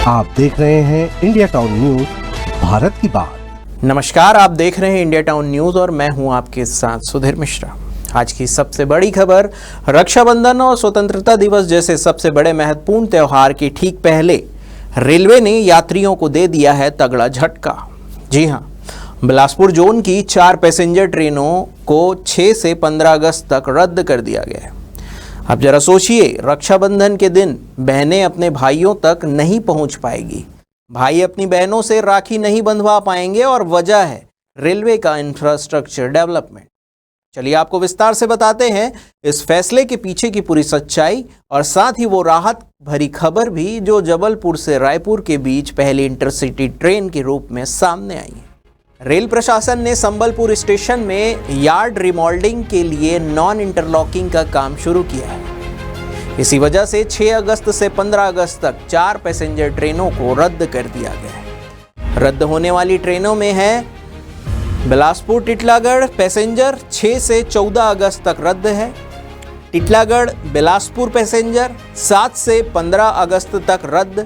आप देख रहे हैं इंडिया टाउन न्यूज, भारत की बात। नमस्कार, आप देख रहे हैं इंडिया टाउन न्यूज और मैं हूं आपके साथ सुधीर मिश्रा। आज की सबसे बड़ी खबर, रक्षाबंधन और स्वतंत्रता दिवस जैसे सबसे बड़े महत्वपूर्ण त्योहार के ठीक पहले रेलवे ने यात्रियों को दे दिया है तगड़ा झटका। जी हां, बिलासपुर जोन की 4 पैसेंजर ट्रेनों को 6 से 15 अगस्त तक रद्द कर दिया गया है। अब जरा सोचिए, रक्षाबंधन के दिन बहनें अपने भाइयों तक नहीं पहुंच पाएगी, भाई अपनी बहनों से राखी नहीं बंधवा पाएंगे और वजह है रेलवे का इंफ्रास्ट्रक्चर डेवलपमेंट। चलिए आपको विस्तार से बताते हैं इस फैसले के पीछे की पूरी सच्चाई और साथ ही वो राहत भरी खबर भी जो जबलपुर से रायपुर के बीच पहली इंटरसिटी ट्रेन के रूप में सामने आई है। रेल प्रशासन ने संबलपुर स्टेशन में यार्ड रिमॉल्डिंग के लिए नॉन इंटरलॉकिंग का काम शुरू किया है। इसी वजह से 6 अगस्त से 15 अगस्त तक 4 पैसेंजर ट्रेनों को रद्द कर दिया गया है। रद्द होने वाली ट्रेनों में है बिलासपुर टिटलागढ़ पैसेंजर 6 से 14 अगस्त तक रद्द है। टिटलागढ़ बिलासपुर पैसेंजर 7 से 15 अगस्त तक रद्द।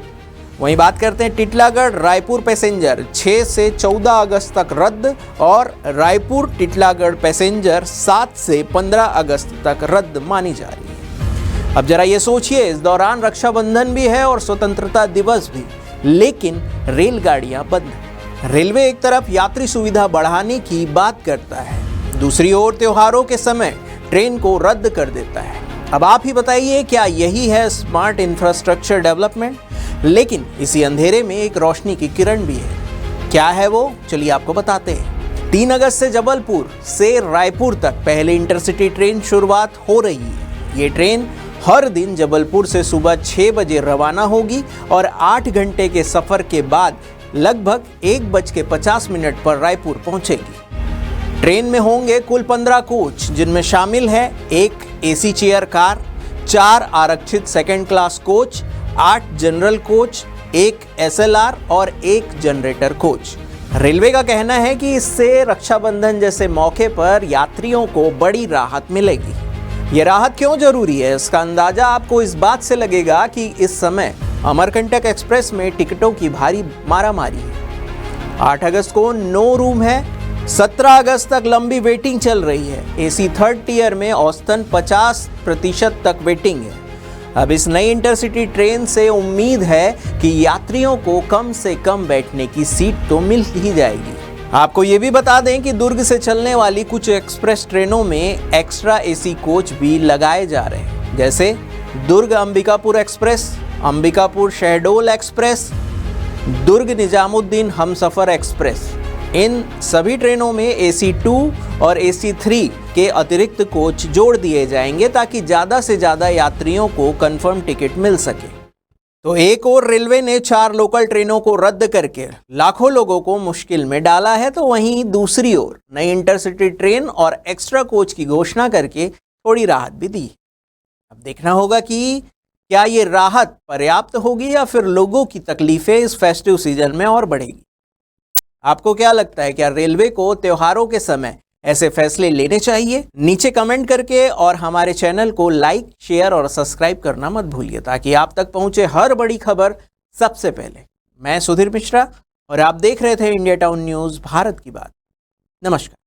वहीं बात करते हैं टिटलागढ़ रायपुर पैसेंजर 6 से 14 अगस्त तक रद्द और रायपुर टिटलागढ़ पैसेंजर 7 से 15 अगस्त तक रद्द मानी जा रही है। अब जरा ये सोचिए, इस दौरान रक्षाबंधन भी है और स्वतंत्रता दिवस भी, लेकिन रेलगाड़ियां बंद। रेलवे एक तरफ यात्री सुविधा बढ़ाने की बात करता है, दूसरी ओर त्योहारों के समय ट्रेन को रद्द कर देता है। अब आप ही बताइए, क्या यही है स्मार्ट इंफ्रास्ट्रक्चर डेवलपमेंट? लेकिन इसी अंधेरे में एक रोशनी की किरण भी है। क्या है वो? चलिए आपको बताते हैं। 3 अगस्त से जबलपुर से रायपुर तक पहली इंटरसिटी ट्रेन शुरुआत हो रही है। ये ट्रेन हर दिन जबलपुर से सुबह 6 बजे रवाना होगी और 8 घंटे के सफर के बाद लगभग 1:50 पर रायपुर पहुंचेगी। ट्रेन में होंगे कुल 15 कोच, जिनमें शामिल है एक एसी चेयर कार, 4 आरक्षित second class coach, 8 general coach, 1 SLR और 1 जनरेटर कोच। रेलवे का कहना है कि इससे रक्षाबंधन जैसे मौके पर यात्रियों को बड़ी राहत मिलेगी। ये राहत क्यों जरूरी है, इसका अंदाजा आपको इस बात से लगेगा कि इस समय अमरकंटक एक्सप्रेस में टिकटों की भारी मारामारी है। 8 अगस्त को 9 रूम है, 17 अगस्त तक लंबी वेटिंग चल रही है। एसी 3rd टियर में औसतन 50% तक वेटिंग है। अब इस नई इंटरसिटी ट्रेन से उम्मीद है कि यात्रियों को कम से कम बैठने की सीट तो मिल ही जाएगी। आपको ये भी बता दें कि दुर्ग से चलने वाली कुछ एक्सप्रेस ट्रेनों में एक्स्ट्रा एसी कोच भी लगाए जा रहे हैं, जैसे दुर्ग अंबिकापुर एक्सप्रेस, अंबिकापुर शहडोल एक्सप्रेस, दुर्ग निजामुद्दीन हमसफर एक्सप्रेस। इन सभी ट्रेनों में एसी 2 और एसी 3 के अतिरिक्त कोच जोड़ दिए जाएंगे ताकि ज़्यादा से ज़्यादा यात्रियों को कंफर्म टिकट मिल सके। तो एक और रेलवे ने 4 लोकल ट्रेनों को रद्द करके लाखों लोगों को मुश्किल में डाला है, तो वहीं दूसरी ओर नई इंटरसिटी ट्रेन और एक्स्ट्रा कोच की घोषणा करके थोड़ी राहत भी दी। अब देखना होगा कि क्या ये राहत पर्याप्त होगी या फिर लोगों की तकलीफें इस फेस्टिव सीजन में और बढ़ेगी। आपको क्या लगता है, क्या रेलवे को त्योहारों के समय ऐसे फैसले लेने चाहिए? नीचे कमेंट करके और हमारे चैनल को लाइक, शेयर और सब्सक्राइब करना मत भूलिए ताकि आप तक पहुंचे हर बड़ी खबर सबसे पहले। मैं सुधीर मिश्रा और आप देख रहे थे इंडिया टाउन न्यूज, भारत की बात। नमस्कार।